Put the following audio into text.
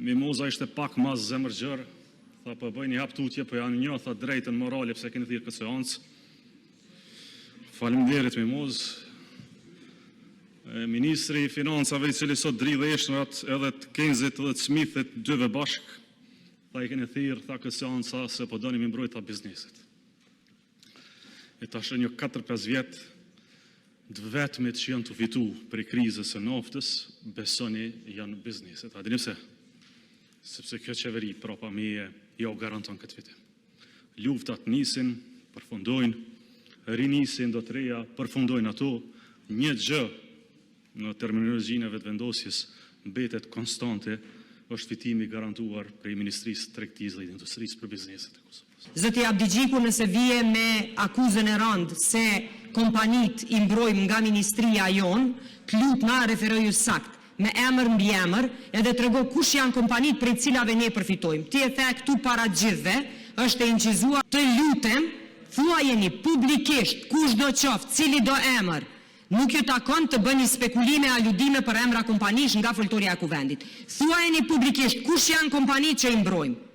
Mimoza ishte pak mas zemërgjër, tha po bëj një hap tutje, po janë një, tha drejtën morale pse keni thirrë këtë seancë. Faleminderit Mimoz. Ministri i Financave i cili sot dridhe eshnërat edhe të Kenzit edhe të Smithit dyve bashk, tha i keni thirrë, tha këtë seanca se po doni mi mbrojtë biznesit. E tash një 4-5 vjet të vetmit që janë të fitu për krizës së naftës, besoni janë bizneset. A dini pse? Sepse kjo qeveri prapa meje ja u garanton këtë fitim. Luftat nisin, përfundojnë, rinisin do të reja, përfundojnë ato, një gjë në terminologjinë e vetëvendosjes mbetet konstante, është fitimi garantuar prej Ministrisë Tregtisë dhe Industrisë për bizneset e Kosovës. Zoti Abdigjiku, nëse vije me akuzën e rëndë se kompanit i mbrojmë nga ministria jonë, të lut na referoju sakt, me emër mbi emër, edhe të rego kush janë kompanit për cilave ne përfitojmë. Ti e the këtu para gjithve, është e inqizuar, të lutem, thua jeni publikisht, kush do qoftë, cili do emër, nuk ju takon të bëni spekulime aludime për emra kompanish nga foltoria e kuvendit. Thua jeni publikisht, kush janë kompanit që i mbrojmë.